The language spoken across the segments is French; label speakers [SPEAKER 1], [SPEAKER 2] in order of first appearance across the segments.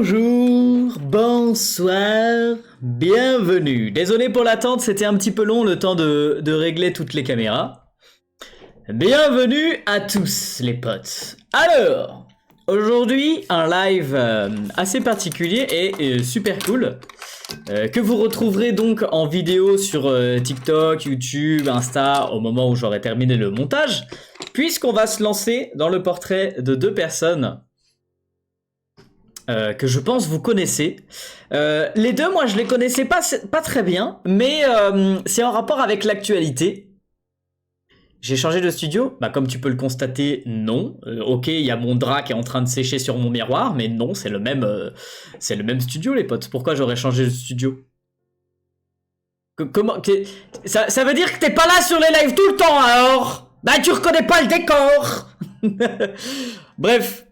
[SPEAKER 1] Bonjour, bonsoir, bienvenue. Désolé pour l'attente, c'était un petit peu long le temps de régler toutes les caméras. Bienvenue à tous les potes. Alors, aujourd'hui un live assez particulier et super cool. Que vous retrouverez donc en vidéo sur TikTok, YouTube, Insta au moment où j'aurai terminé le montage. Puisqu'on va se lancer dans le portrait de deux personnes que je pense vous connaissez. Les deux, moi je les connaissais pas très bien, mais c'est en rapport avec l'actualité. J'ai changé de studio, bah comme tu peux le constater, non. Ok, il y a mon drap qui est en train de sécher sur mon miroir, mais non, c'est le même studio les potes. Pourquoi j'aurais changé de studio? Comment ça veut dire que t'es pas là sur les lives tout le temps alors? Bah tu reconnais pas le décor. Bref.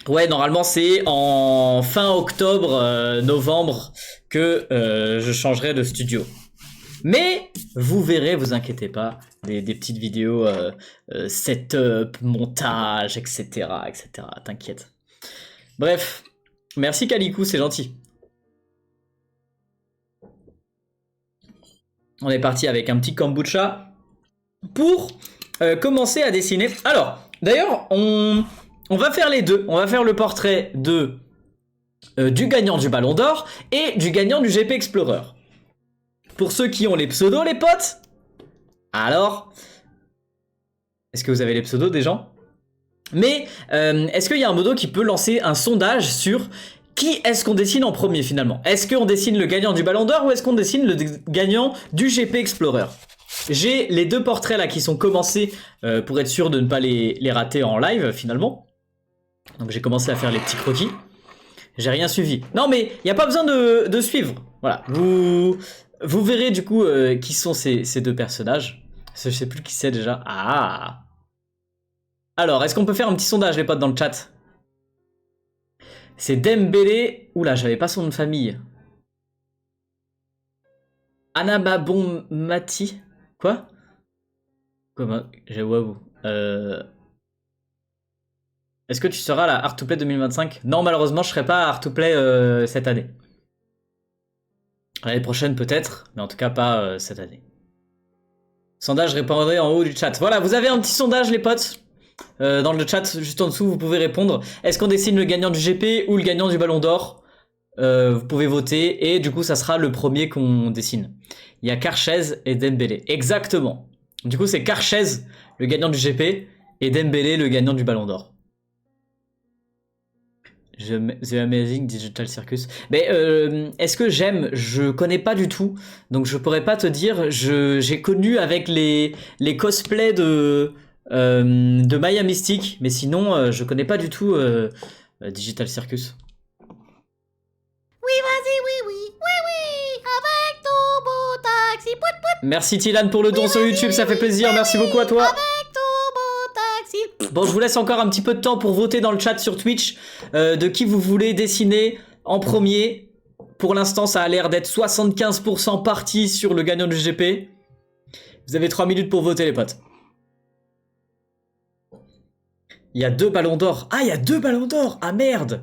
[SPEAKER 1] Ouais, normalement c'est en fin octobre, novembre que je changerai de studio. Mais vous verrez, vous inquiétez pas, des petites vidéos setup, montage, etc. etc. T'inquiète. Bref, merci Kalikou, c'est gentil. On est parti avec un petit kombucha pour commencer à dessiner. Alors, d'ailleurs, on va faire les deux. On va faire le portrait du gagnant du Ballon d'Or et du gagnant du GP Explorer. Pour ceux qui ont les pseudos, les potes, alors, est-ce que vous avez les pseudos des gens? Mais est-ce qu'il y a un modo qui peut lancer un sondage sur qui est-ce qu'on dessine en premier finalement? Est-ce qu'on dessine le gagnant du Ballon d'Or ou est-ce qu'on dessine le gagnant du GP Explorer? J'ai les deux portraits là qui sont commencés pour être sûr de ne pas les rater en live finalement. Donc j'ai commencé à faire les petits croquis. J'ai rien suivi. Non mais il n'y a pas besoin de suivre. Voilà. Vous verrez du coup qui sont ces deux personnages. Je sais plus qui c'est déjà. Ah. Alors, est-ce qu'on peut faire un petit sondage les potes dans le chat? C'est Dembélé. Oula, j'avais pas son nom de famille. Anababon Mati. Quoi? Comment? J'ai waouh. Est-ce que tu seras à la Art to Play 2025? Non, malheureusement, je serai pas à Art to Play cette année. L'année prochaine peut-être, mais en tout cas pas cette année. Sondage, répondrez en haut du chat. Voilà, vous avez un petit sondage les potes. Dans le chat, juste en dessous, vous pouvez répondre. Est-ce qu'on dessine le gagnant du GP ou le gagnant du Ballon d'Or? Vous pouvez voter et du coup ça sera le premier qu'on dessine. Il y a Karchez et Dembélé. Exactement. Du coup c'est Karchez, le gagnant du GP, et Dembélé, le gagnant du Ballon d'Or. The Amazing Digital Circus. Mais est-ce que j'aime? Je connais pas du tout, donc je pourrais pas te dire. J'ai connu avec les cosplays de Maya Mystique, mais sinon je connais pas du tout Digital Circus.
[SPEAKER 2] Oui, vas-y, oui, avec ton beau taxi, pout pout.
[SPEAKER 1] Merci Tilan pour le don sur YouTube, ça fait plaisir, merci beaucoup à toi.
[SPEAKER 2] Avec ton beau taxi.
[SPEAKER 1] Bon, je vous laisse encore un petit peu de temps pour voter dans le chat sur Twitch de qui vous voulez dessiner en premier. Pour l'instant, ça a l'air d'être 75% parti sur le gagnant du GP. Vous avez 3 minutes pour voter les potes. Il y a 2 ballons d'or. Ah, il y a 2 ballons d'or. Ah merde.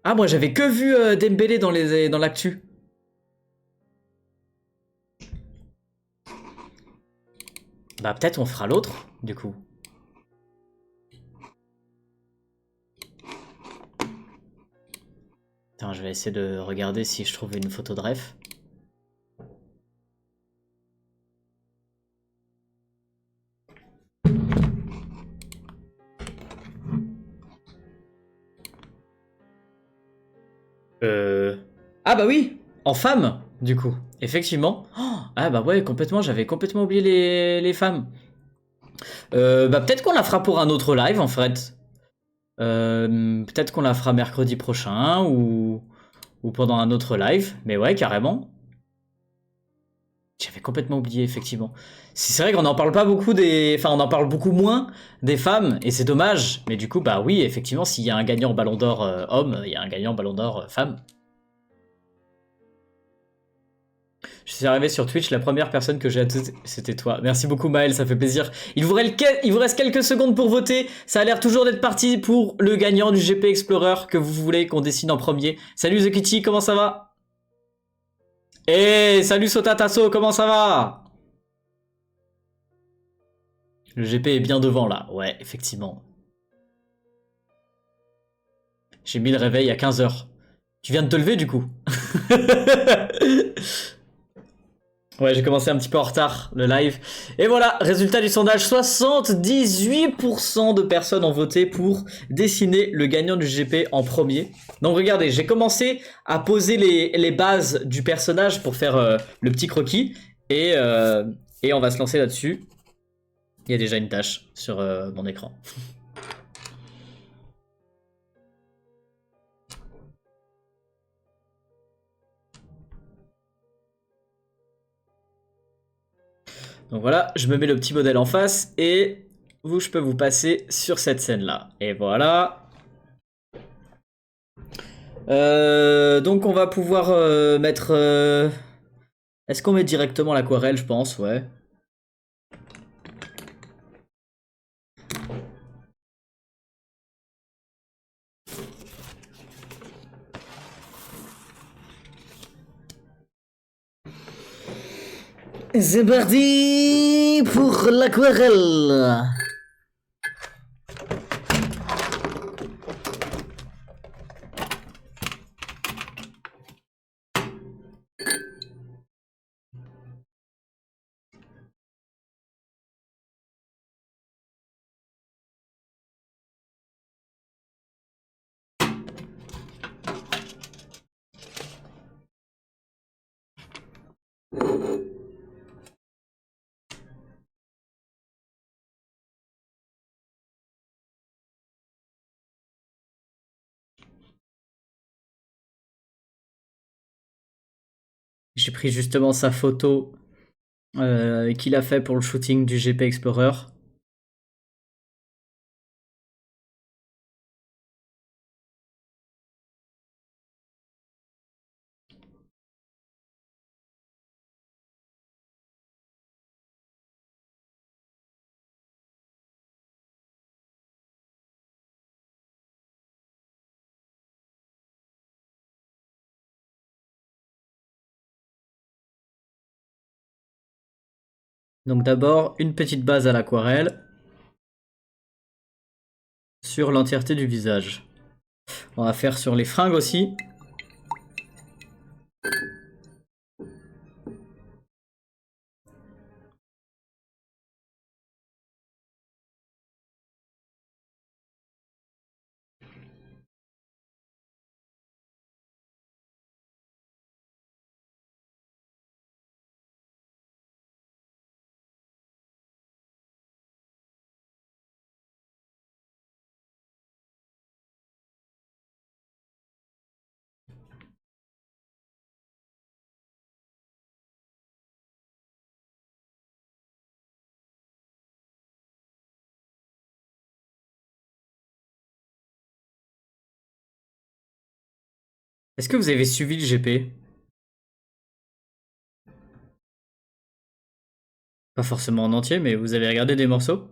[SPEAKER 1] Ah, moi j'avais que vu Dembélé dans l'actu. Bah peut-être on fera l'autre, du coup. Attends, je vais essayer de regarder si je trouve une photo de ref. Ah bah oui, en femme, du coup, effectivement. Oh, ah bah ouais, complètement, j'avais complètement oublié les femmes. Bah peut-être qu'on la fera pour un autre live, en fait. Peut-être qu'on la fera mercredi prochain, ou pendant un autre live. Mais ouais, carrément. J'avais complètement oublié, effectivement. C'est vrai qu'on n'en parle pas beaucoup Enfin, on en parle beaucoup moins des femmes, et c'est dommage. Mais du coup, bah oui, effectivement, s'il y a un gagnant Ballon d'Or homme, il y a un gagnant Ballon d'Or femme. Je suis arrivé sur Twitch, la première personne que j'ai adoptée, c'était toi. Merci beaucoup Maël, ça fait plaisir. Il vous reste quelques secondes pour voter. Ça a l'air toujours d'être parti pour le gagnant du GP Explorer que vous voulez qu'on dessine en premier. Salut The Kitty, comment ça va? Eh, salut Sotatasso, comment ça va? Le GP est bien devant là, ouais, effectivement. J'ai mis le réveil à 15h. Tu viens de te lever du coup? Ouais, j'ai commencé un petit peu en retard le live. Et voilà, résultat du sondage, 78% de personnes ont voté pour dessiner le gagnant du GP en premier. Donc regardez, j'ai commencé à poser les bases du personnage pour faire le petit croquis. Et on va se lancer là-dessus. Il y a déjà une tâche sur mon écran. Donc voilà, je me mets le petit modèle en face et vous, je peux vous passer sur cette scène-là. Et voilà. Donc on va pouvoir mettre... Est-ce qu'on met directement l'aquarelle, je pense, ouais. C'est parti pour l'aquarelle. J'ai pris justement sa photo qu'il a fait pour le shooting du GP Explorer. Donc d'abord, une petite base à l'aquarelle sur l'entièreté du visage. On va faire sur les fringues aussi. Est-ce que vous avez suivi le GP? Pas forcément en entier, mais vous avez regardé des morceaux?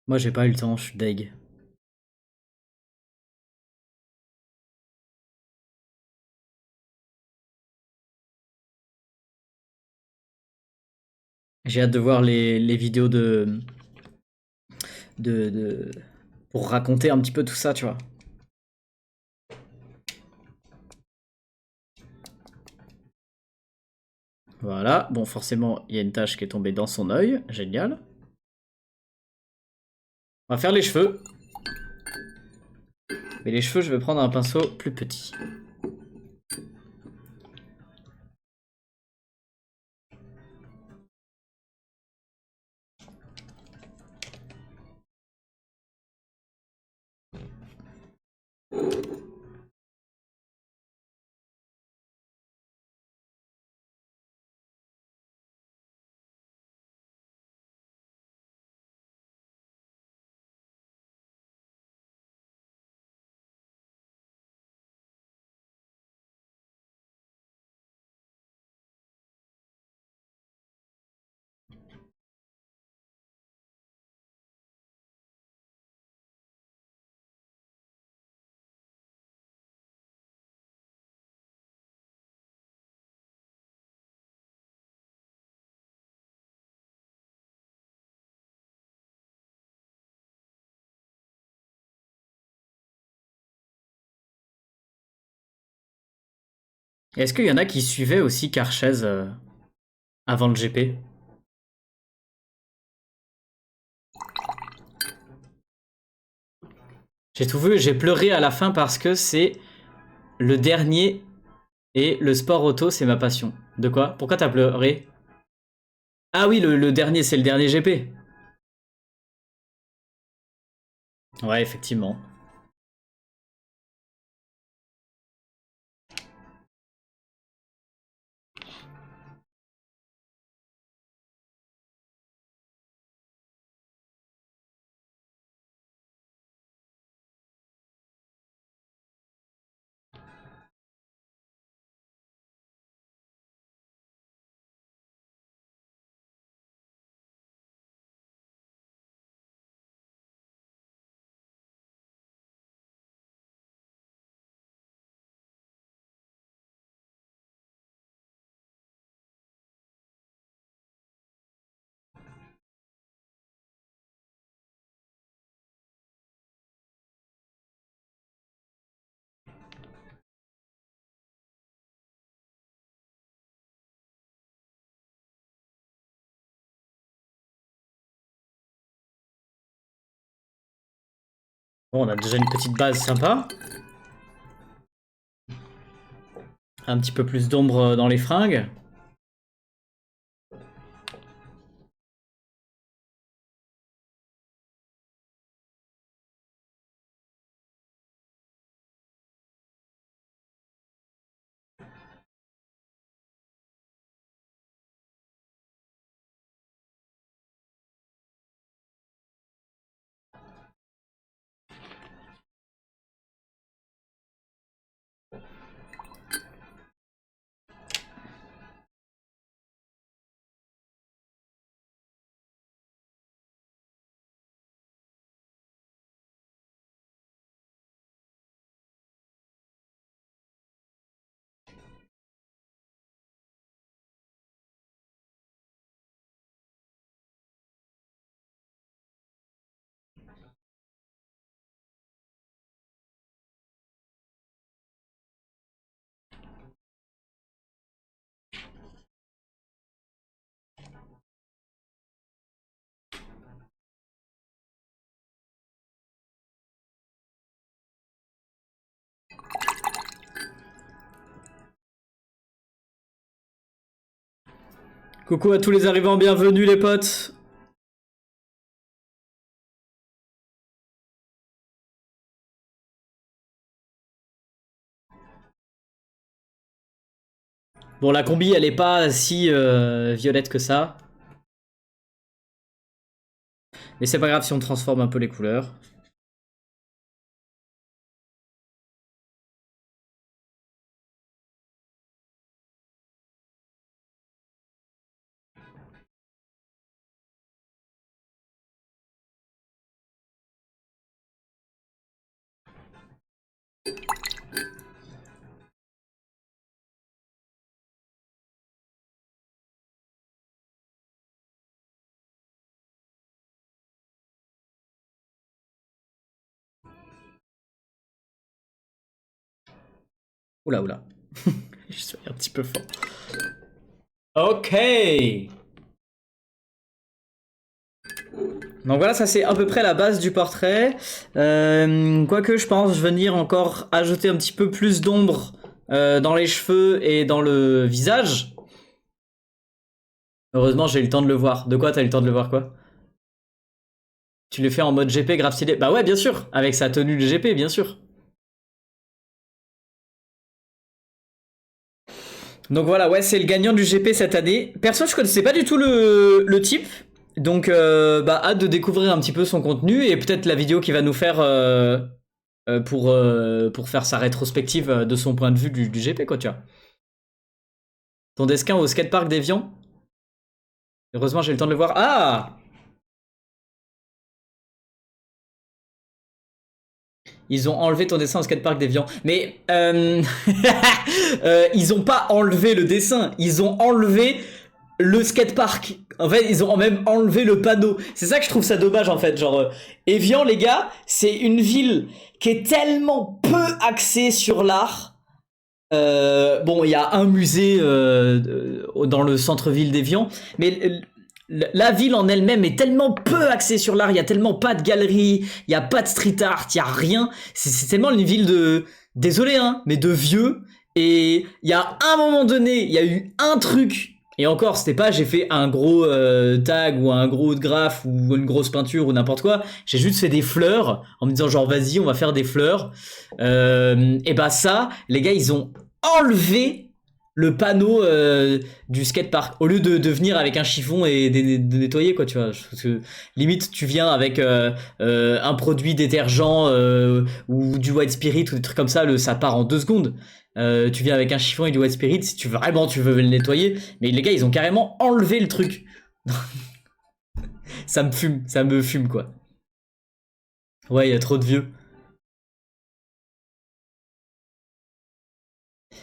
[SPEAKER 1] Moi j'ai pas eu le temps, je suis deg. J'ai hâte de voir les vidéos pour raconter un petit peu tout ça, tu vois. Voilà, bon forcément il y a une tache qui est tombée dans son œil, génial. On va faire les cheveux. Mais les cheveux je vais prendre un pinceau plus petit. Est-ce qu'il y en a qui suivaient aussi Carchez avant le GP? J'ai tout vu, j'ai pleuré à la fin parce que c'est le dernier et le sport auto, c'est ma passion. De quoi? Pourquoi t'as pleuré? Ah oui, le dernier, c'est le dernier GP. Ouais, effectivement. Bon, on a déjà une petite base sympa. Un petit peu plus d'ombre dans les fringues. Coucou à tous les arrivants, bienvenue les potes. Bon, la combi, elle est pas si violette que ça. Mais c'est pas grave si on transforme un peu les couleurs. Oula, oula. Je suis un petit peu fort. Ok. Donc voilà, ça c'est à peu près la base du portrait. Quoique je pense venir encore ajouter un petit peu plus d'ombre dans les cheveux et dans le visage. Heureusement, j'ai eu le temps de le voir. De quoi t'as eu le temps de le voir, quoi? Tu le fais en mode GP grave stylé? Bah ouais, bien sûr. Avec sa tenue de GP, bien sûr. Donc voilà, ouais, c'est le gagnant du GP cette année. Perso, je connaissais pas du tout le type. Donc, bah, hâte de découvrir un petit peu son contenu et peut-être la vidéo qu'il va nous faire pour faire sa rétrospective de son point de vue du GP, quoi, tu vois. Ton desquin au skatepark d'Evian. Heureusement, j'ai eu le temps de le voir. Ah! Ils ont enlevé ton dessin au skatepark d'Evian. Mais ils ont pas enlevé le dessin. Ils ont enlevé le skatepark. En fait, ils ont même enlevé le panneau. C'est ça que je trouve ça dommage, en fait. Genre, Evian, les gars, c'est une ville qui est tellement peu axée sur l'art Bon, il y a un musée dans le centre-ville d'Évian, mais la ville en elle-même est tellement peu axée sur l'art, il y a tellement pas de galeries, il y a pas de street art, il y a rien. C'est tellement une ville de, désolé hein, mais de vieux. Et il y a un moment donné, il y a eu un truc. Et encore, c'était pas j'ai fait un gros tag ou un gros graphe ou une grosse peinture ou n'importe quoi. J'ai juste fait des fleurs en me disant genre vas-y on va faire des fleurs. Et bah ça, les gars ils ont enlevé le panneau du skatepark au lieu de venir avec un chiffon et de nettoyer quoi tu vois. Parce que limite tu viens avec un produit détergent ou du white spirit ou des trucs comme ça, ça part en 2 secondes. Tu viens avec un chiffon et du white spirit si tu vraiment tu veux le nettoyer, mais les gars ils ont carrément enlevé le truc. Ça me fume quoi. Ouais, il y a trop de vieux.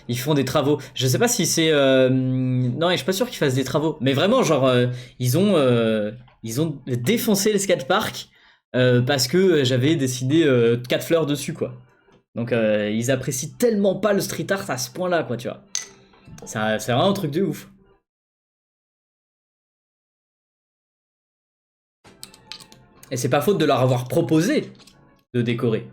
[SPEAKER 1] Ils font des travaux. Je sais pas si c'est non, je suis pas sûr qu'ils fassent des travaux, mais vraiment genre ils ont défoncé le skatepark parce que j'avais dessiné 4 fleurs dessus quoi. Donc ils apprécient tellement pas le street art à ce point-là quoi, tu vois. C'est vraiment un truc de ouf. Et c'est pas faute de leur avoir proposé de décorer.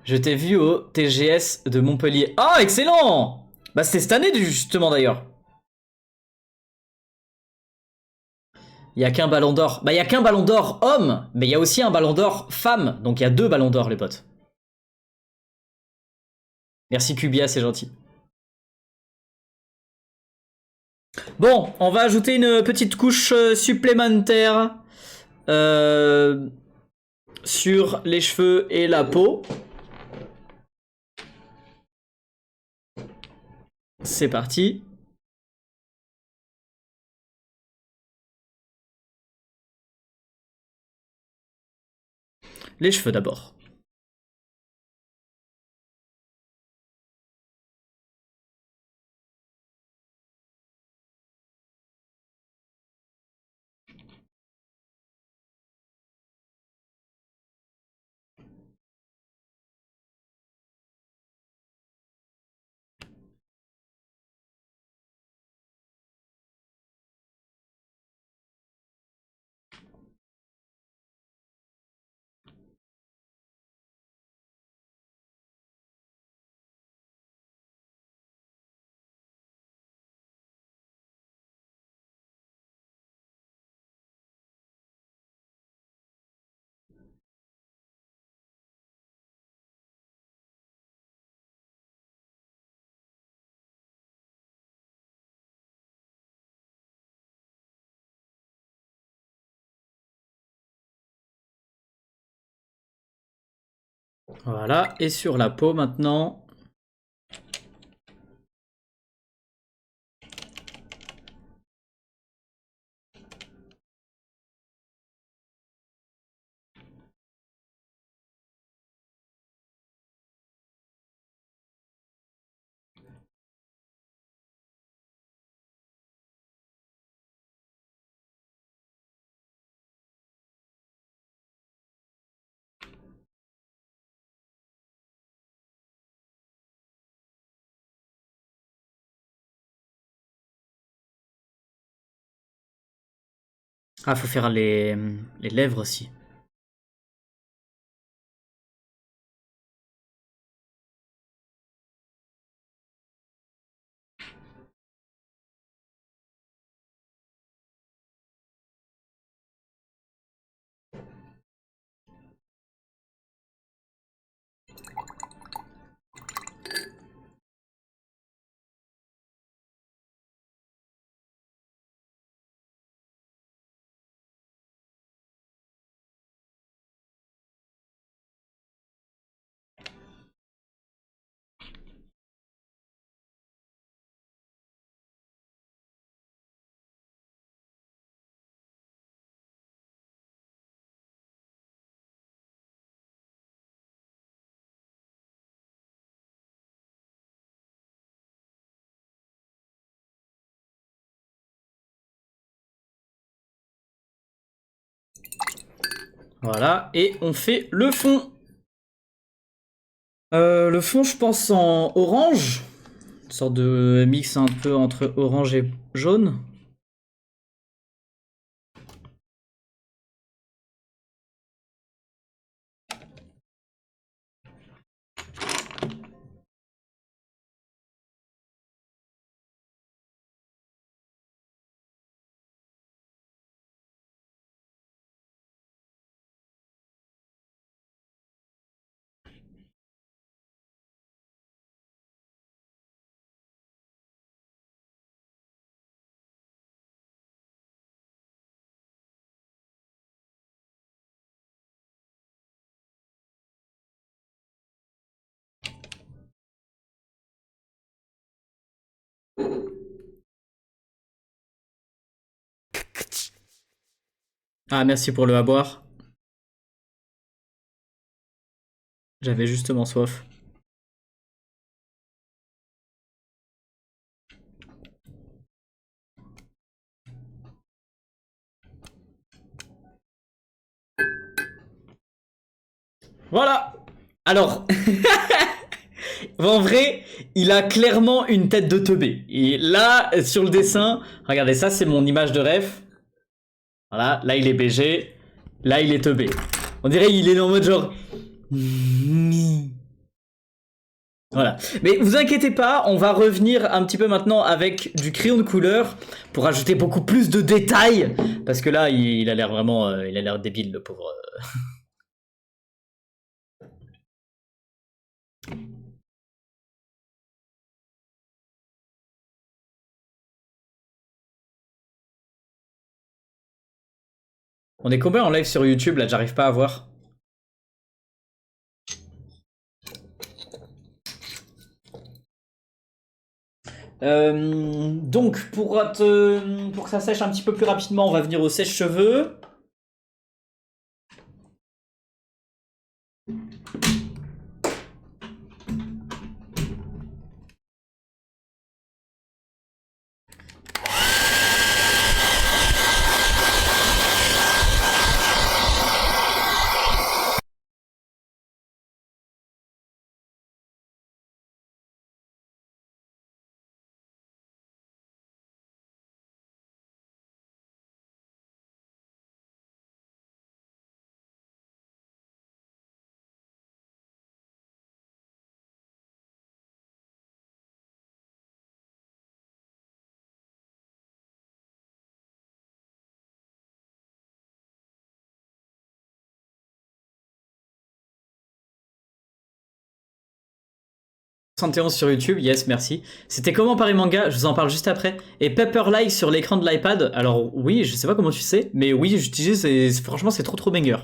[SPEAKER 1] Je t'ai vu au TGS de Montpellier. Ah, excellent! Bah, c'était cette année, justement, d'ailleurs. Il y a qu'un ballon d'or. Bah, il y a qu'un ballon d'or homme, mais il y a aussi un ballon d'or femme. Donc, il y a 2 ballons d'or, les potes. Merci, Cubia, c'est gentil. Bon, on va ajouter une petite couche supplémentaire euh, sur les cheveux et la peau. C'est parti. Les cheveux d'abord. Voilà, et sur la peau maintenant. Ah, faut faire les lèvres aussi. Voilà, et on fait le fond. Le fond, je pense en orange. Une sorte de mix un peu entre orange et jaune. Ah, merci pour le à boire. J'avais justement soif. Voilà. Alors, en vrai, il a clairement une tête de teubé. Et là, sur le dessin, regardez, ça c'est mon image de ref. Voilà, là il est BG, là il est teubé. On dirait il est en mode genre... Voilà. Mais vous inquiétez pas, on va revenir un petit peu maintenant avec du crayon de couleur pour ajouter beaucoup plus de détails. Parce que là, il a l'air vraiment... il a l'air débile, le pauvre. On est combien en live sur YouTube là? J'arrive pas à voir. Donc pour que ça sèche un petit peu plus rapidement, on va venir au sèche-cheveux. Sur YouTube, yes, merci. C'était comment Paris Manga? Je vous en parle juste après. Et Pepper Like sur l'écran de l'iPad. Alors oui, je sais pas comment tu sais, mais oui, j'utilise et franchement c'est trop banger.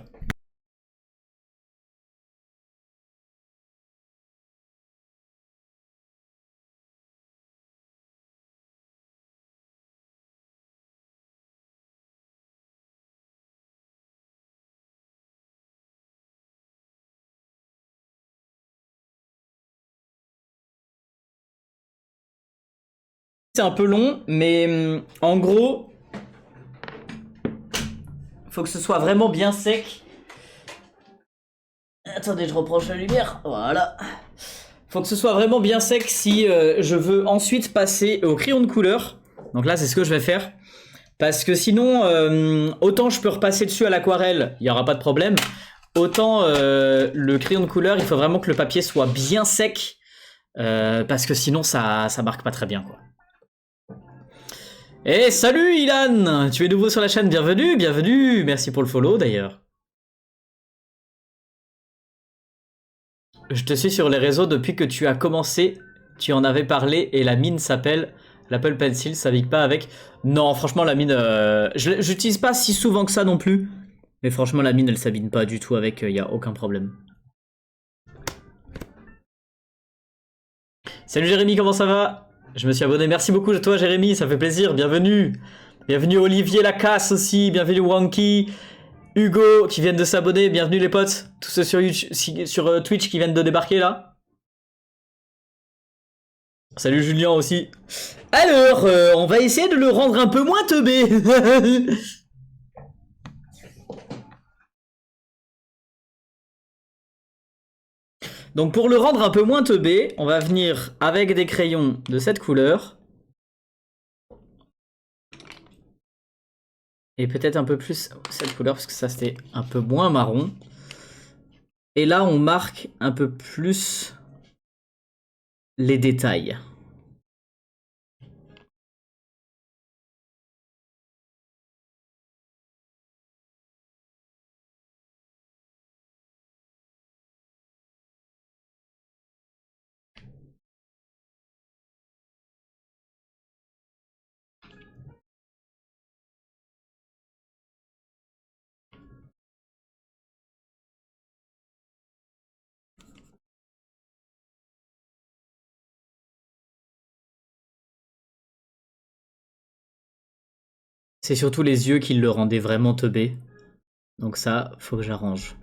[SPEAKER 1] C'est un peu long, mais en gros, faut que ce soit vraiment bien sec. Attendez, je reproche la lumière. Voilà. Faut que ce soit vraiment bien sec si je veux ensuite passer au crayon de couleur. Donc là, c'est ce que je vais faire. Parce que sinon, autant je peux repasser dessus à l'aquarelle, il n'y aura pas de problème. Autant le crayon de couleur, il faut vraiment que le papier soit bien sec. Parce que sinon, ça marque pas très bien, quoi. Eh salut Ilan, tu es nouveau sur la chaîne, bienvenue, merci pour le follow d'ailleurs. Je te suis sur les réseaux depuis que tu as commencé, tu en avais parlé et la mine s'appelle l'Apple Pencil, ça vigue pas avec. Non franchement la mine, j'utilise pas si souvent que ça non plus, mais franchement la mine elle s'abîme pas du tout avec, y a aucun problème. Salut Jérémy, comment ça va? Je me suis abonné, merci beaucoup à toi Jérémy, ça fait plaisir, bienvenue. Bienvenue Olivier Lacasse aussi, bienvenue Wanky, Hugo qui viennent de s'abonner, bienvenue les potes. Tous ceux sur, YouTube, sur Twitch qui viennent de débarquer là. Salut Julien aussi. Alors, on va essayer de le rendre un peu moins teubé. Donc pour le rendre un peu moins teubé, on va venir avec des crayons de cette couleur. Et peut-être un peu plus cette couleur, parce que ça c'était un peu moins marron. Et là on marque un peu plus les détails. C'est surtout les yeux qui le rendaient vraiment teubé. Donc ça, faut que j'arrange.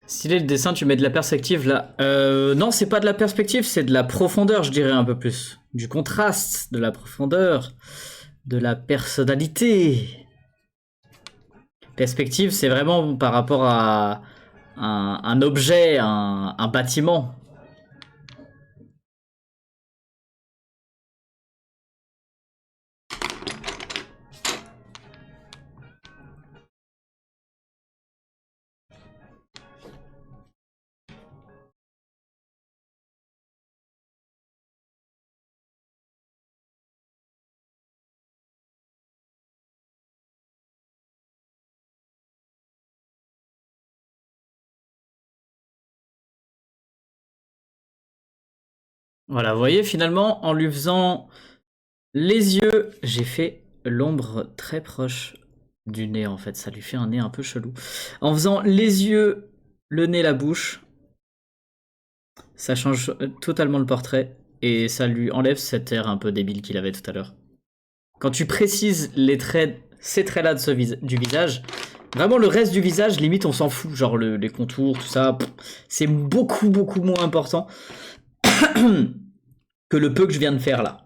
[SPEAKER 1] Stylé le dessin, tu mets de la perspective là. Non, c'est pas de la perspective, c'est de la profondeur, je dirais un peu plus. Du contraste, de la profondeur, de la personnalité. Perspective, c'est vraiment par rapport à un objet, un bâtiment. Voilà, vous voyez, finalement, en lui faisant les yeux, j'ai fait l'ombre très proche du nez, en fait. Ça lui fait un nez un peu chelou. En faisant les yeux, le nez, la bouche, ça change totalement le portrait. Et ça lui enlève cet air un peu débile qu'il avait tout à l'heure. Quand tu précises les traits, ces traits-là du visage, vraiment le reste du visage, limite on s'en fout. Genre les contours, tout ça, c'est beaucoup, beaucoup moins important que le peu que je viens de faire là.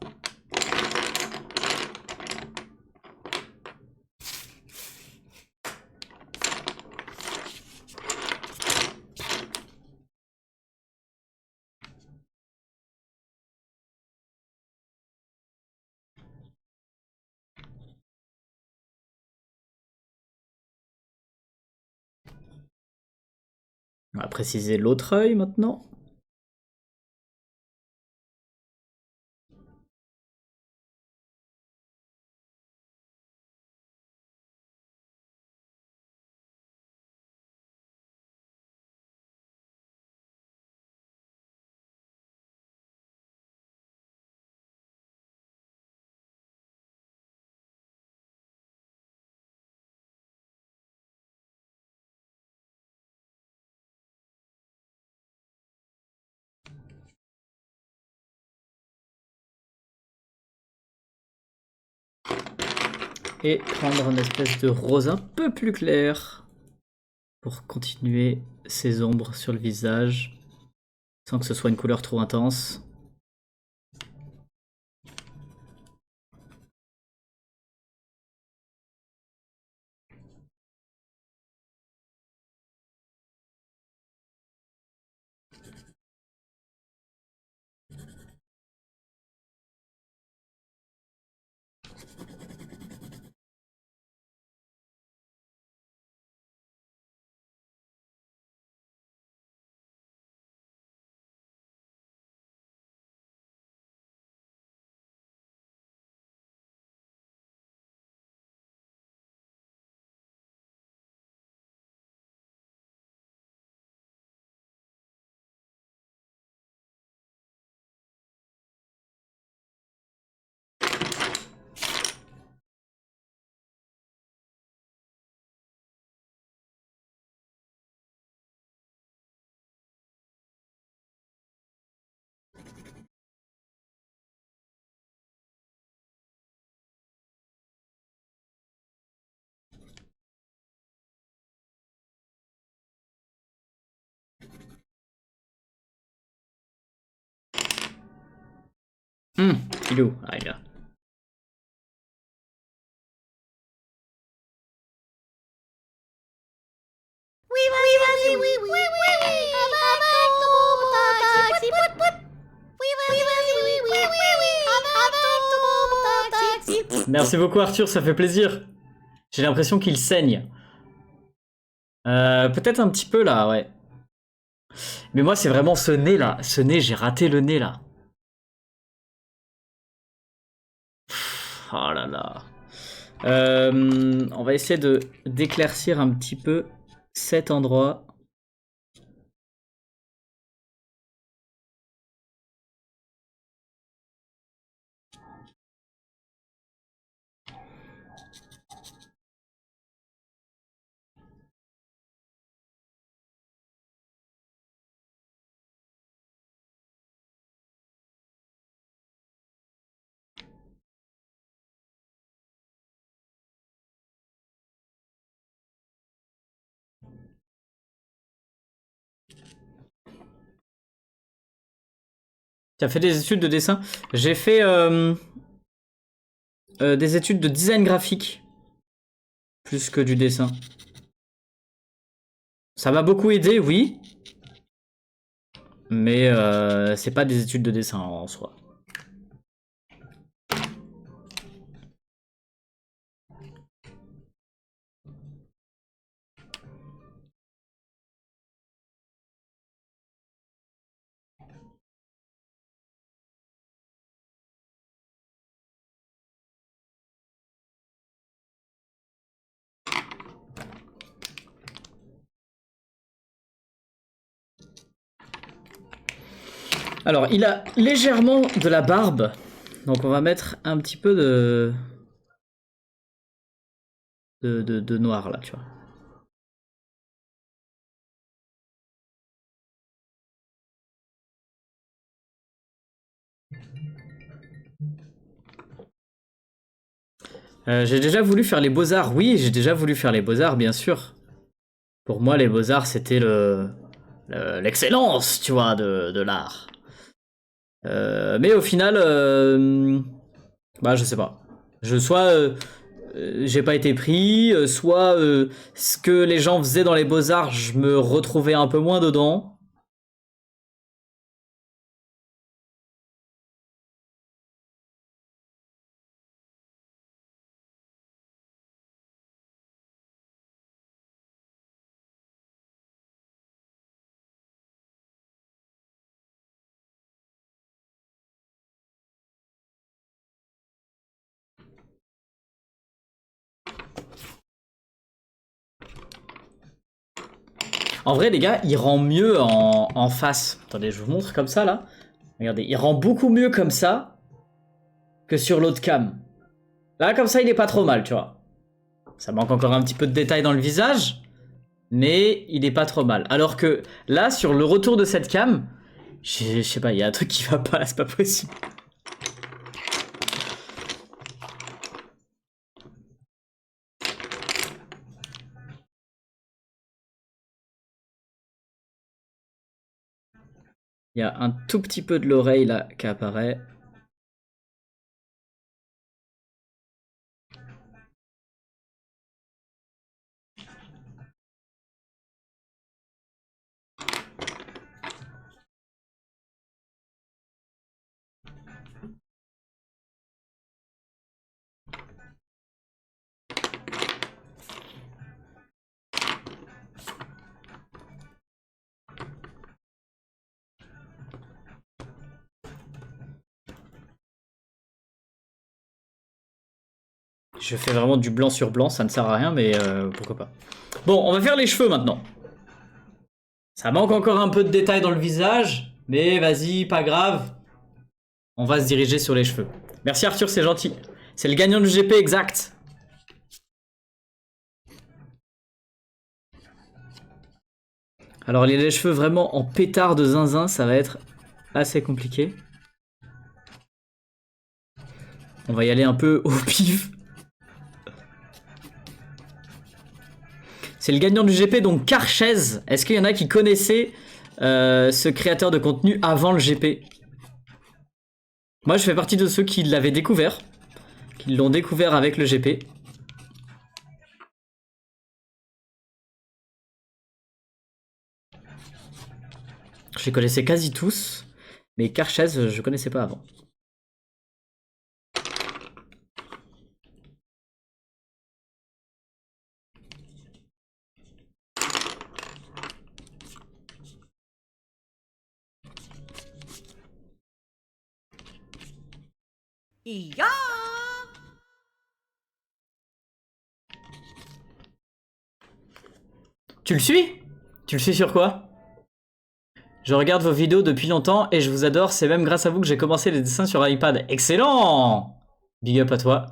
[SPEAKER 1] On va préciser l'autre œil maintenant. et prendre une espèce de rose un peu plus clair pour continuer ces ombres sur le visage sans que ce soit une couleur trop intense. Il est où? Ah, il est là.
[SPEAKER 2] Oui, vas-y, oui, oui, avec ton taxi, pout, pout. Oui, vas-y, oui, avec ton taxi.
[SPEAKER 1] Merci beaucoup Arthur, ça fait plaisir. J'ai l'impression qu'il saigne. Peut-être un petit peu là, ouais. Mais moi c'est vraiment ce nez là. Ce nez, j'ai raté le nez là. Oh là là. On va essayer de d'éclaircir un petit peu cet endroit. Tu as fait des études de dessin? J'ai fait des études de design graphique. Plus que du dessin. Ça m'a beaucoup aidé, oui. Mais c'est pas des études de dessin en soi. Alors, il a légèrement de la barbe. Donc on va mettre un petit peu de noir là, tu vois. J'ai déjà voulu faire les beaux-arts. Oui, j'ai déjà voulu faire les beaux-arts, bien sûr. Pour moi, les beaux-arts, c'était l'excellence, tu vois, de l'art. Mais au final, bah, je sais pas. J'ai pas été pris, soit ce que les gens faisaient dans les beaux-arts, je me retrouvais un peu moins dedans. En vrai, les gars, il rend mieux en face. Attendez, je vous montre comme ça, là. Regardez, il rend beaucoup mieux comme ça que sur l'autre cam. Là, comme ça, il est pas trop mal, tu vois. Ça manque encore un petit peu de détails dans le visage, mais il est pas trop mal. Alors que là, sur le retour de cette cam, je sais pas, il y a un truc qui va pas, c'est pas possible. Il y a un tout petit peu de l'oreille là qui apparaît. Je fais vraiment du blanc sur blanc, ça ne sert à rien, mais pourquoi pas. Bon, on va faire les cheveux maintenant. Ça manque encore un peu de détails dans le visage, mais vas-y, pas grave. On va se diriger sur les cheveux. Merci Arthur, c'est gentil. C'est le gagnant du GP exact. Alors les cheveux vraiment en pétard de zinzin, ça va être assez compliqué. On va y aller un peu au pif. C'est le gagnant du GP, donc Carchez. Est-ce qu'il y en a qui connaissaient ce créateur de contenu avant le GP? Moi, je fais partie de ceux qui l'avaient découvert, qui l'ont découvert avec le GP. Je les connaissais quasi tous, mais Carchez, je connaissais pas avant.
[SPEAKER 2] Ya.
[SPEAKER 1] Tu le suis? Tu le suis sur quoi? Je regarde vos vidéos depuis longtemps et je vous adore, c'est même grâce à vous que j'ai commencé les dessins sur iPad. Excellent! Big up à toi.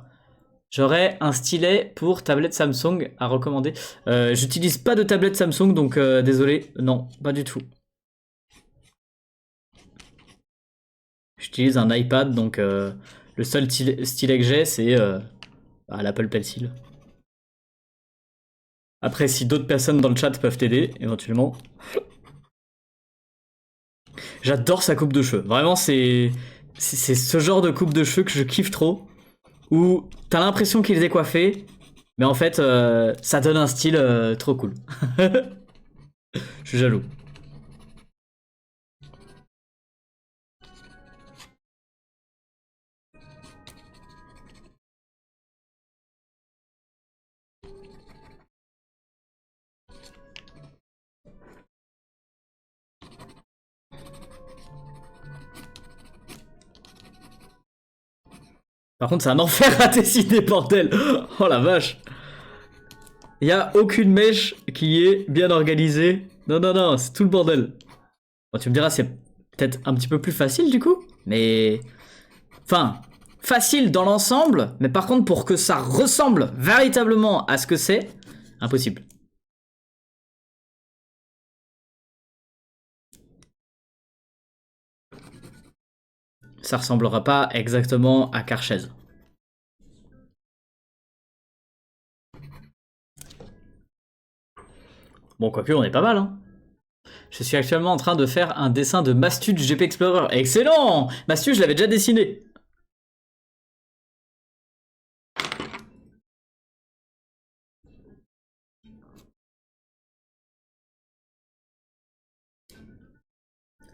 [SPEAKER 1] J'aurais un stylet pour tablette Samsung à recommander. J'utilise pas de tablette Samsung, donc désolé. Non, pas du tout. J'utilise un iPad, donc le seul stylet que j'ai, c'est l'Apple Pencil. Après, si d'autres personnes dans le chat peuvent t'aider, éventuellement. J'adore sa coupe de cheveux. Vraiment, c'est ce genre de coupe de cheveux que je kiffe trop. Où t'as l'impression qu'il est décoiffé, mais en fait, ça donne un style trop cool. Je suis jaloux. Par contre, c'est un enfer à dessiner, bordel. Oh la vache. Il y a aucune mèche qui est bien organisée. Non, non, non, c'est tout le bordel. Bon, tu me diras, c'est peut-être un petit peu plus facile du coup, mais... Enfin, facile dans l'ensemble, mais par contre, pour que ça ressemble véritablement à ce que c'est, impossible. Ça ressemblera pas exactement à Carchez. Bon, quoique, on est pas mal, hein. Je suis actuellement en train de faire un dessin de Mastu du GP Explorer. Excellent! Mastu, je l'avais déjà dessiné.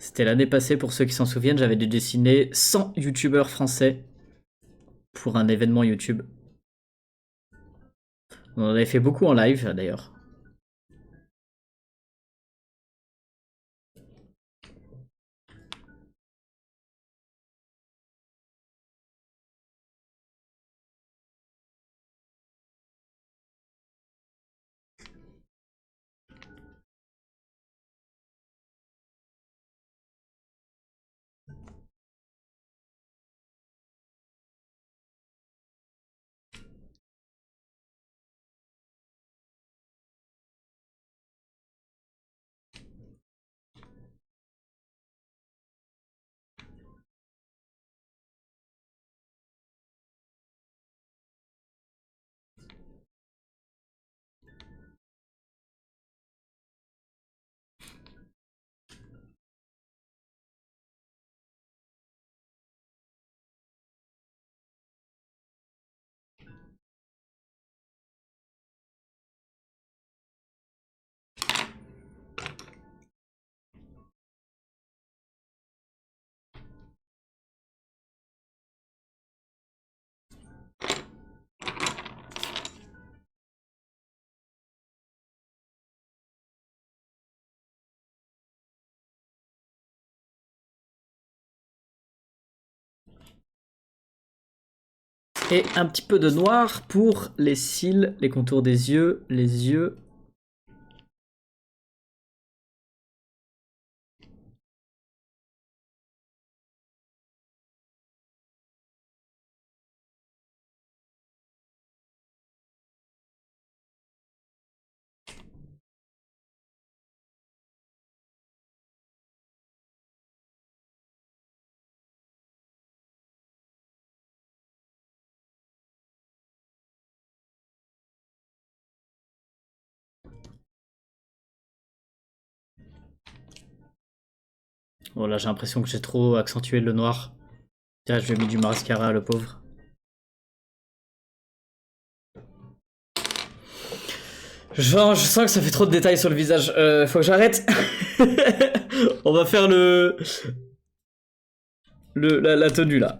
[SPEAKER 1] C'était l'année passée, pour ceux qui s'en souviennent, j'avais dû dessiner 100 youtubeurs français pour un événement YouTube. On en avait fait beaucoup en live, d'ailleurs. Et un petit peu de noir pour les cils, les contours des yeux, les yeux. Bon, là, j'ai l'impression que j'ai trop accentué le noir. Tiens, je lui ai mis du mascara, le pauvre. Genre, je sens que ça fait trop de détails sur le visage. Faut que j'arrête. On va faire la tenue là.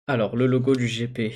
[SPEAKER 1] Alors, le logo du GP.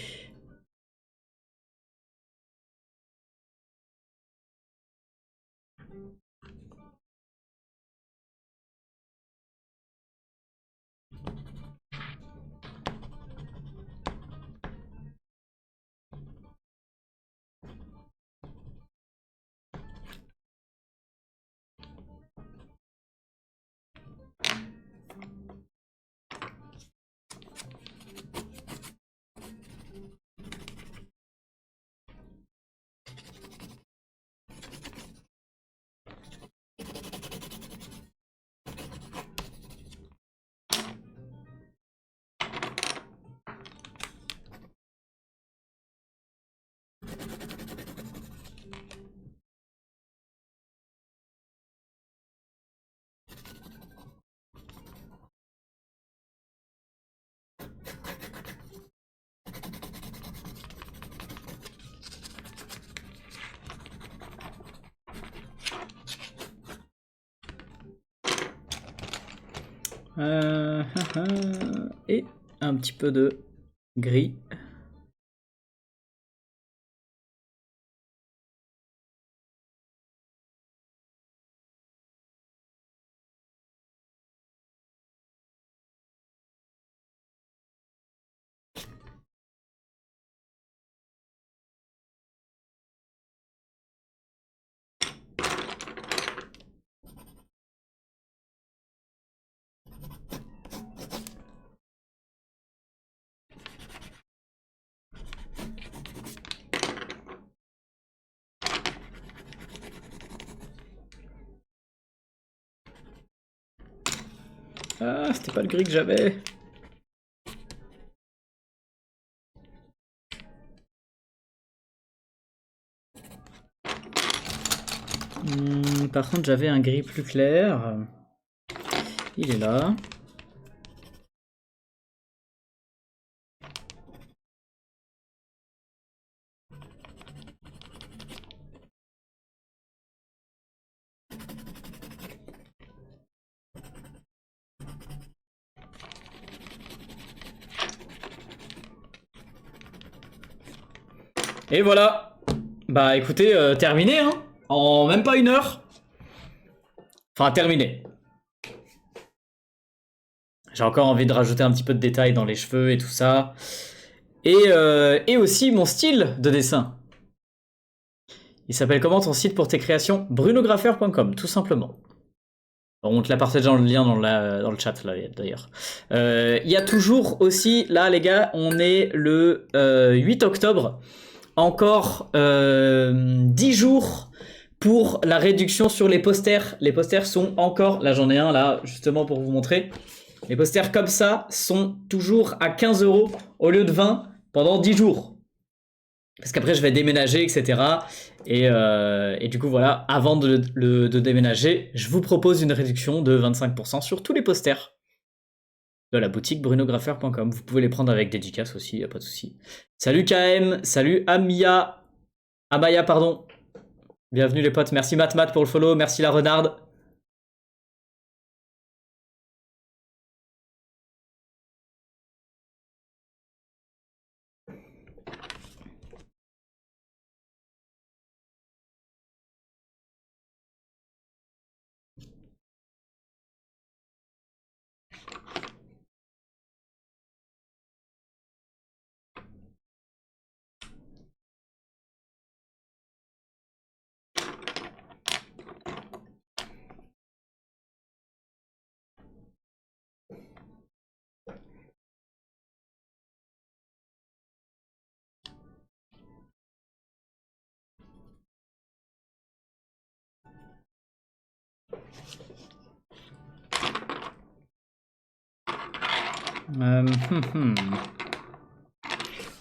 [SPEAKER 1] Et un petit peu de gris. Ah, c'était pas le gris que j'avais. Par contre, j'avais un gris plus clair. Il est là. Et voilà. Bah écoutez, terminé, hein. En même pas une heure. Enfin, terminé. J'ai encore envie de rajouter un petit peu de détails dans les cheveux et tout ça. Et aussi mon style de dessin. Il s'appelle comment ton site pour tes créations? Brunographeur.com, tout simplement. On te l'a partagé dans le lien dans le chat, là, d'ailleurs. Il y a toujours aussi, là, les gars, on est le 8 octobre. Encore 10 jours pour la réduction sur les posters. Les posters sont encore, là j'en ai un là, justement pour vous montrer. Les posters comme ça sont toujours à 15 € au lieu de 20 pendant 10 jours. Parce qu'après je vais déménager, etc. Et du coup voilà, avant de déménager, je vous propose une réduction de 25% sur tous les posters de la boutique brunographeur.com. Vous pouvez les prendre avec dédicace aussi, y a pas de souci. Salut KM, salut Amaya, pardon. Bienvenue les potes, merci Matmat pour le follow, merci la renarde.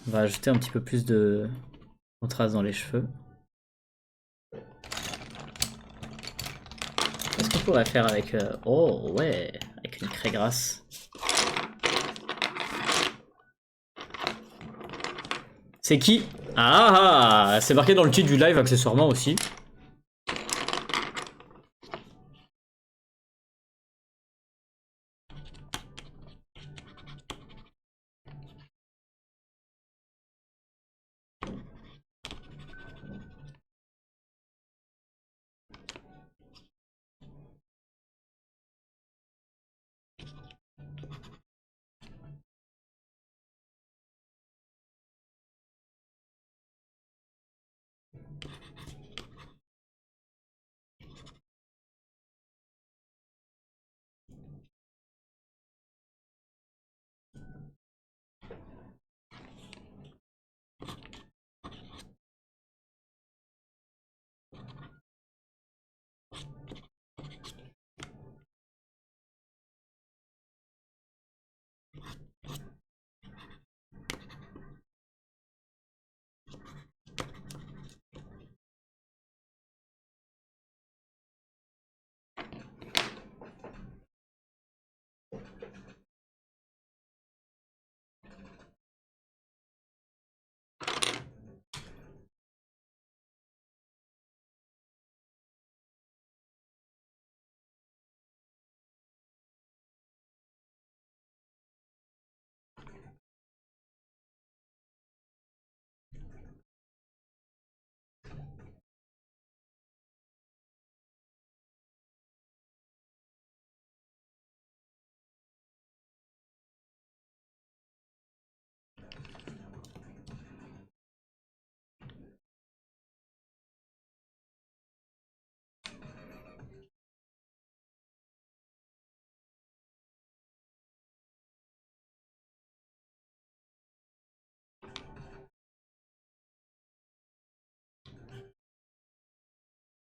[SPEAKER 1] On va ajouter un petit peu plus de contraste dans les cheveux. Qu'est-ce qu'on pourrait faire avec... Oh ouais, avec une craie grasse. C'est qui? Ah, c'est marqué dans le titre du live accessoirement aussi.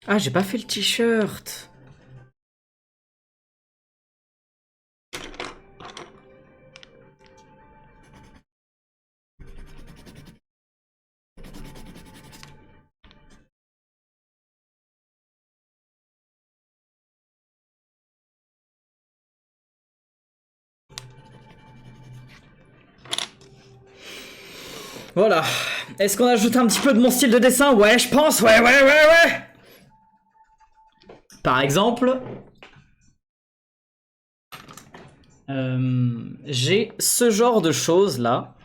[SPEAKER 1] Ah, j'ai pas fait le t-shirt. Voilà. Est-ce qu'on ajoute un petit peu de mon style de dessin? Ouais, je pense. Ouais. Par exemple, j'ai ce genre de choses là.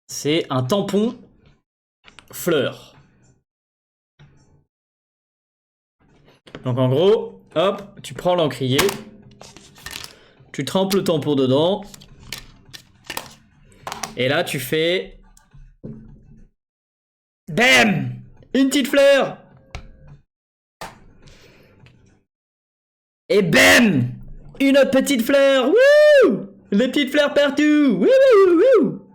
[SPEAKER 1] C'est un tampon fleur. Donc en gros, hop, tu prends l'encrier, tu trempes le tampon dedans, et là tu fais... BAM! Une petite fleur! Et BAM! Une autre petite fleur! Wouh! Les petites fleurs partout! Wouh!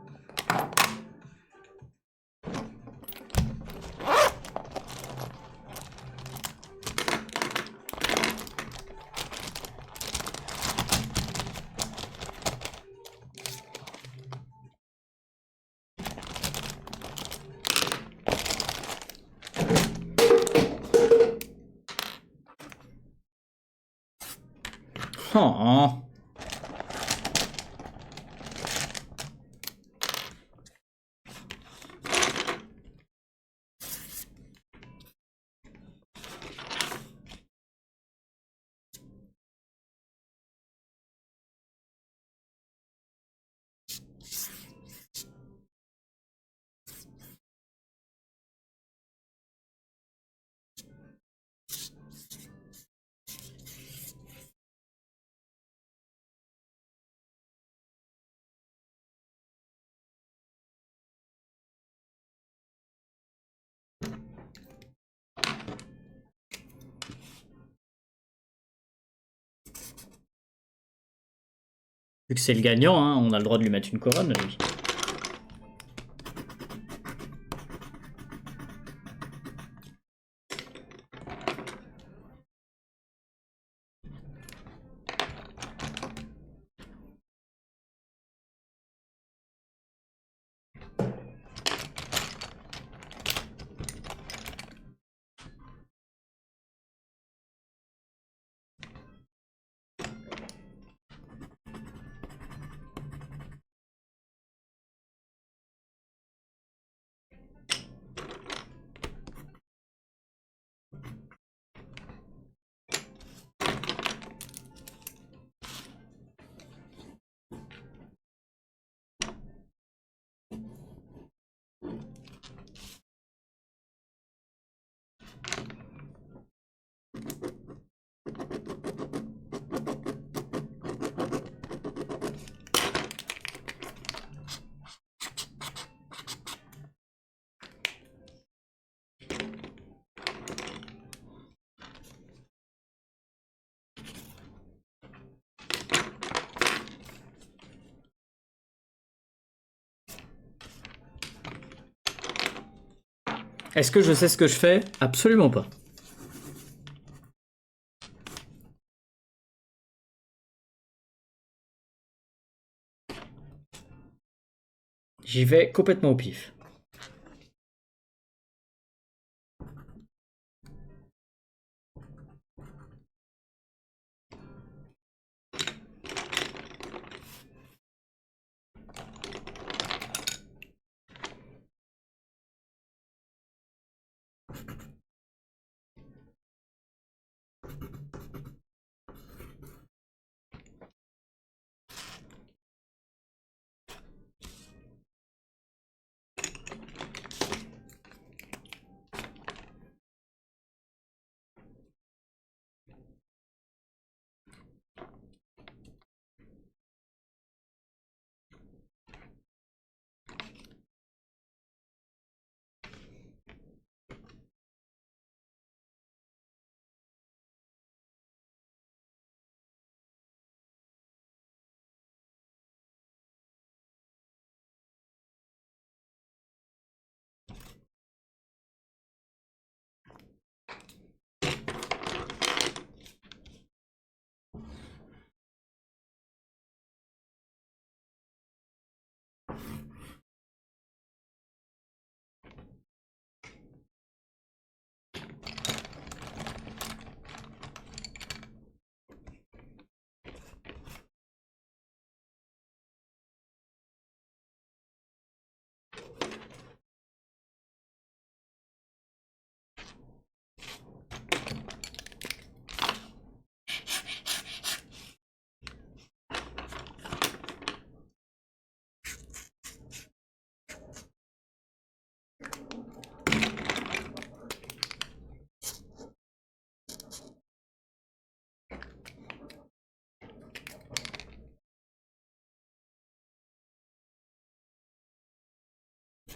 [SPEAKER 1] Oh. Vu que c'est le gagnant, hein, on a le droit de lui mettre une couronne, lui. Est-ce que je sais ce que je fais? Absolument pas. J'y vais complètement au pif.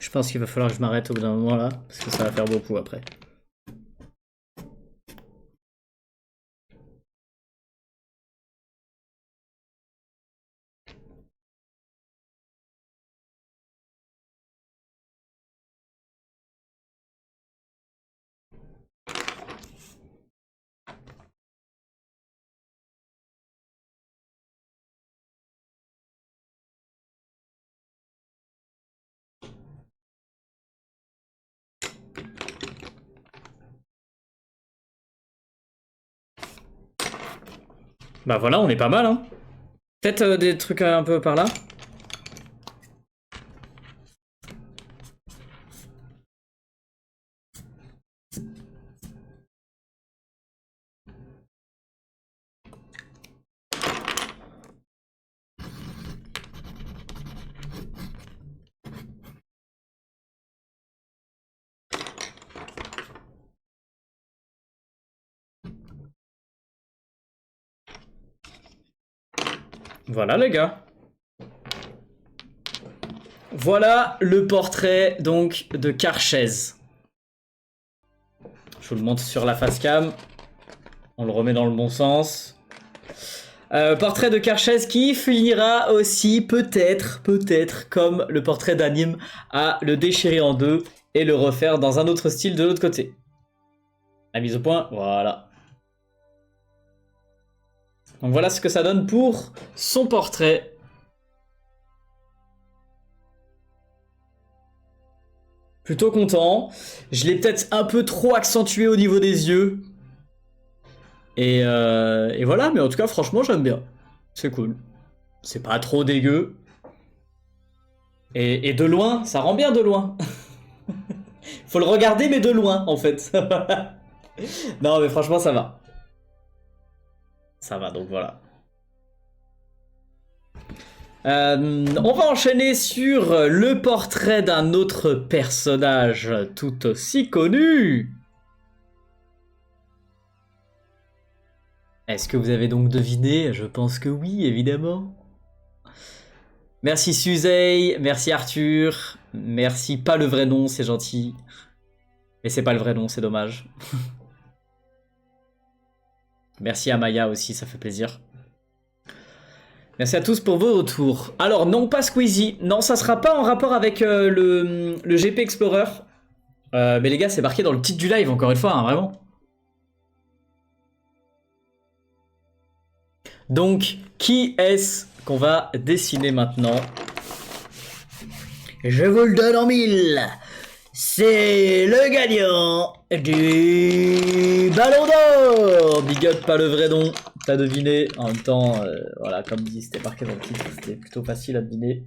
[SPEAKER 1] Je pense qu'il va falloir que je m'arrête au bout d'un moment là, parce que ça va faire beaucoup après. Bah voilà, on est pas mal, hein. Peut-être des trucs un peu par là. Voilà les gars. Voilà le portrait donc de Carchez. Je vous le montre sur la face cam. On le remet dans le bon sens. Portrait de Carchez qui finira aussi peut-être comme le portrait d'Anime à le déchirer en deux et le refaire dans un autre style de l'autre côté. La mise au point, voilà. Donc voilà ce que ça donne pour son portrait. Plutôt content. Je l'ai peut-être un peu trop accentué au niveau des yeux. Et voilà, mais en tout cas, franchement, j'aime bien. C'est cool. C'est pas trop dégueu. Et de loin, ça rend bien de loin. Faut le regarder, mais de loin, en fait. Non, mais franchement, ça va. Ça va, donc voilà. On va enchaîner sur le portrait d'un autre personnage tout aussi connu. Est-ce que vous avez donc deviné? Je pense que oui, évidemment. Merci Suzey, merci Arthur, merci pas le vrai nom, c'est gentil. Mais c'est pas le vrai nom, c'est dommage. Merci à Maya aussi, ça fait plaisir. Merci à tous pour vos retours. Alors non, pas Squeezie. Non, ça sera pas en rapport avec le GP Explorer. Mais les gars, c'est marqué dans le titre du live, encore une fois, hein, vraiment. Donc, qui est-ce qu'on va dessiner maintenant? Je vous le donne en 1000. C'est le gagnant du Ballon d'Or. Big up, pas le vrai nom. T'as deviné. En même temps, voilà, comme dit, c'était marqué dans le titre. C'était plutôt facile à deviner.